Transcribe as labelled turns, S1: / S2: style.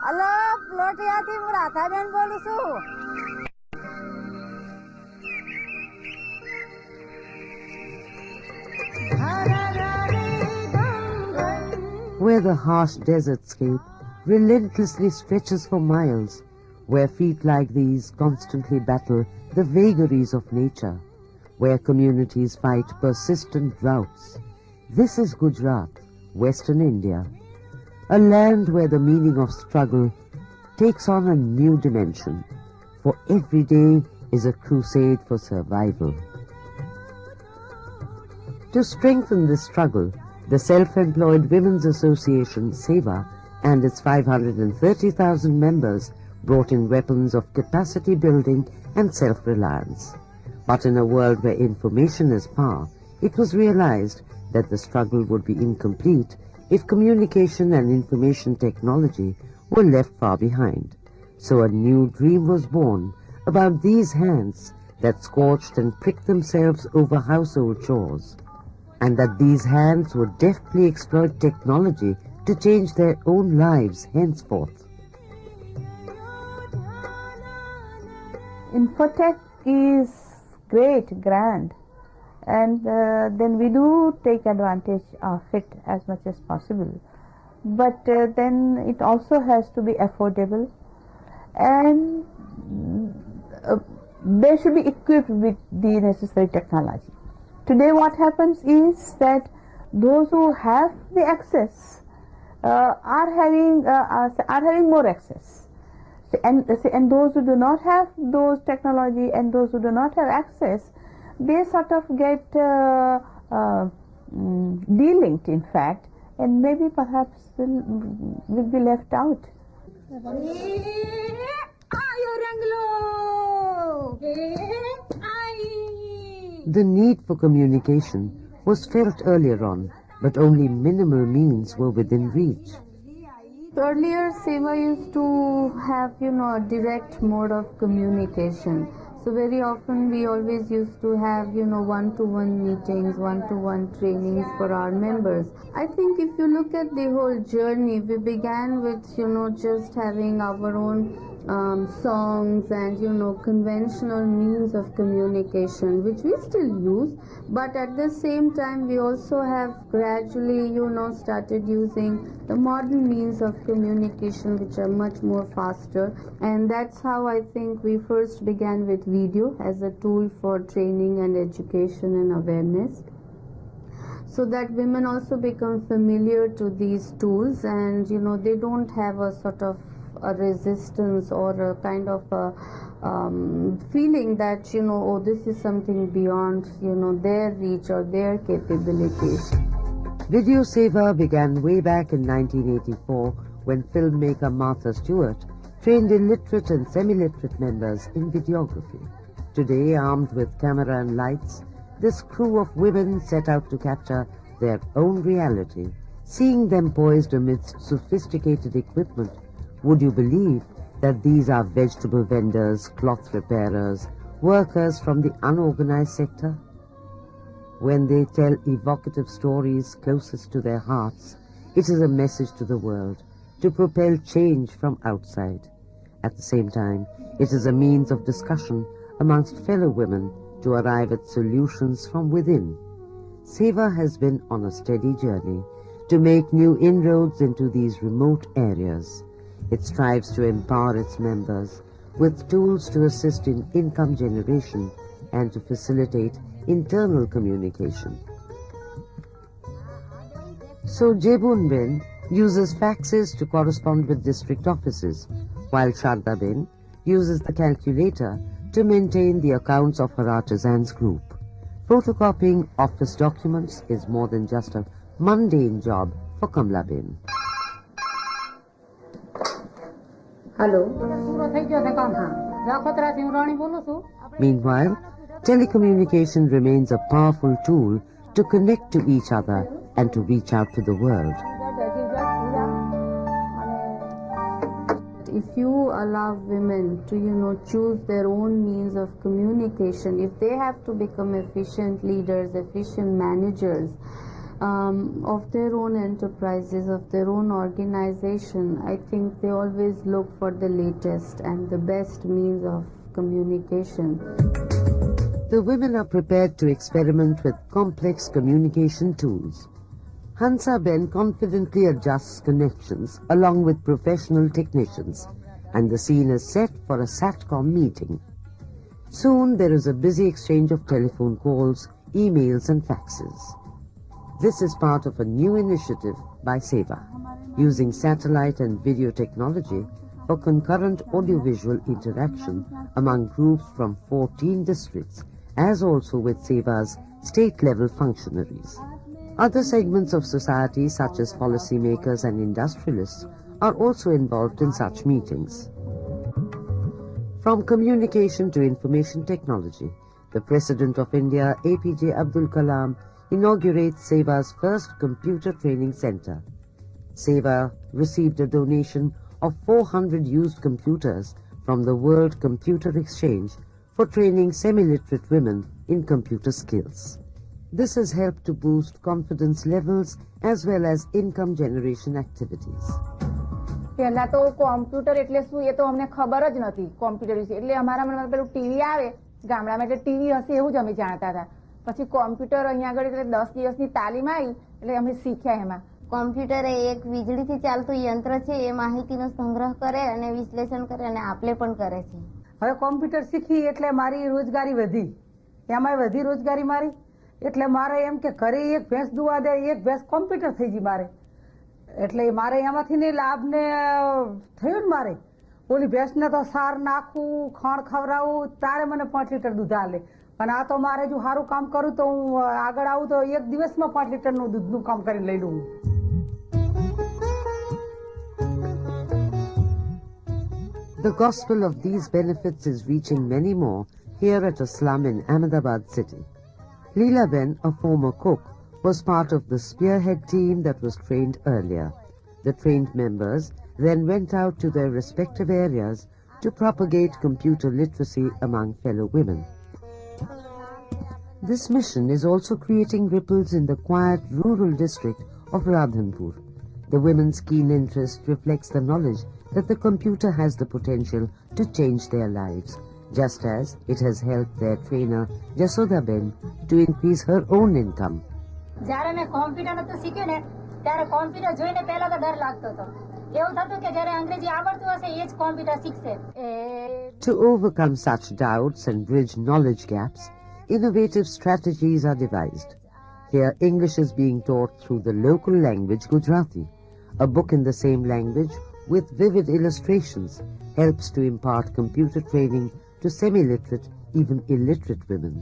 S1: Hello પ્લોટિયાથી હું રાધાબેન બોલું છું.
S2: Where the harsh desertscape relentlessly stretches for miles, where feet like these constantly battle the vagaries of nature, where communities fight persistent droughts. This is Gujarat, Western India, a land where the meaning of struggle takes on a new dimension, for every day is a crusade for survival. To strengthen this struggle, the Self-Employed Women's Association, SEVA, and its 530,000 members brought in weapons of capacity building and self-reliance. But in a world where information is power, it was realized that the struggle would be incomplete if communication and information technology were left far behind. So a new dream was born about these hands that scorched and pricked themselves over household chores, and that these hands would deftly exploit technology to change their own lives henceforth.
S3: Infotech is great, grand, and then we do take advantage of it as much as possible. But then it also has to be affordable, and they should be equipped with the necessary technology. Today what happens is that those who have the access are having more access, and those who do not have those technology and those who do not have access, they sort of get de-linked, in fact, and maybe perhaps will be left out.
S2: The need for communication was felt earlier on, but only minimal means were within reach.
S4: Earlier, SEVA used to have, a direct mode of communication. So very often we always used to have, one-to-one meetings, one-to-one trainings for our members. I think if you look at the whole journey, we began with, just having our own songs and, conventional means of communication, which we still use. But at the same time, we also have gradually, started using the modern means of communication, which are much more faster. And that's how I think we first began with video as a tool for training and education and awareness, so that women also become familiar to these tools, and they don't have a sort of a resistance or a kind of a feeling that this is something beyond their reach or their capabilities.
S2: Video SEVA began way back in 1984 when filmmaker Martha Stewart trained illiterate and semi-literate members in videography. Today, armed with camera and lights, this crew of women set out to capture their own reality. Seeing them poised amidst sophisticated equipment, would you believe that these are vegetable vendors, cloth repairers, workers from the unorganized sector? When they tell evocative stories closest to their hearts, it is a message to the world to propel change from outside. At the same time, it is a means of discussion amongst fellow women to arrive at solutions from within. SEVA has been on a steady journey to make new inroads into these remote areas. It strives to empower its members with tools to assist in income generation and to facilitate internal communication. So Jebunben uses faxes to correspond with district offices, while Shardabin uses the calculator to maintain the accounts of her artisans group. Photocopying office documents is more than just a mundane job for Kamlabin.
S1: Hello.
S2: Meanwhile, telecommunication remains a powerful tool to connect to each other and to reach out to the world.
S4: If you allow women to, choose their own means of communication, if they have to become efficient leaders, efficient managers, of their own enterprises, of their own organization, I think they always look for the latest and the best means of communication.
S2: The women are prepared to experiment with complex communication tools. Hansa Ben confidently adjusts connections along with professional technicians, and the scene is set for a SATCOM meeting. Soon there is a busy exchange of telephone calls, emails and faxes. This is part of a new initiative by SEVA, using satellite and video technology for concurrent audiovisual interaction among groups from 14 districts, as also with SEVA's state-level functionaries. Other segments of society, such as policymakers and industrialists, are also involved in such meetings. From communication to information technology, the President of India, APJ Abdul Kalam, inaugurates SEVA's first computer training center. SEVA received a donation of 400 used computers from the World Computer Exchange for training semi-literate women in computer skills. This has helped to boost confidence levels as well as income generation activities.
S1: પહેલા તો computer એટલે શું એ તો અમને ખબર જ નથી computer વિશે એટલે અમારા મનમાં પેલું ટીવી આવે ગામડામાં એટલે ટીવી હશે એવું જ અમે જાણતા હતા પછી કોમ્પ્યુટર અહીંયા આગળ એટલે 10 દિવસની તાલીમ આવી એટલે અમે શીખ્યા એમાં.
S5: કોમ્પ્યુટર એ એક વીજળીથી ચાલતું यंत्र છે એ માહિતીનો સંગ્રહ કરે અને વિશ્લેષણ કરે અને આપલે પણ કરે છે.
S6: હવે કોમ્પ્યુટર શીખી એટલે મારી રોજગારી વધી એમાં વધી રોજગારી મારી એટલે મારે એમ કે ઘરે એક ભેંસ દુવા દે એક ભેંસ કોમ્પ્યુટર થઈ ગઈ મારે એટલે મારે એમાંથી ને લાભ ને થયું ને મારે ઓલી ભેંસને તો સાર નાખવું ખાણ ખવડાવવું તારે મને 5 લીટર દૂધ આલે પણ આ તો મારે જો સારું કામ કરું તો હું આગળ આવું તો એક દિવસમાં 5 લીટરનું દૂધનું કામ કરીને લઈ લઉં.
S2: The gospel of these benefits is reaching many more here at a slum in Ahmedabad city. Leela Ben, a former cook, was part of the spearhead team that was trained earlier. The trained members then went out to their respective areas to propagate computer literacy among fellow women. This mission is also creating ripples in the quiet rural district of Radhanpur. The women's keen interest reflects the knowledge that the computer has the potential to change their lives, just as it has helped their trainer Jasoda Ben to increase her own income.
S1: જ્યારે મેં computer નતું શીખ્યું ને ત્યારે computer જોઈને પહેલા તો ડર લાગતો હતો એવું થતું કે જ્યારે અંગ્રેજી આવડતું હશે એ જ કોમ્પ્યુટર શીખશે.
S2: To overcome such doubts and bridge knowledge gaps, innovative strategies are devised. Here, English is being taught through the local language Gujarati. A book in the same language with vivid illustrations helps to impart computer training to semi-literate, even illiterate women.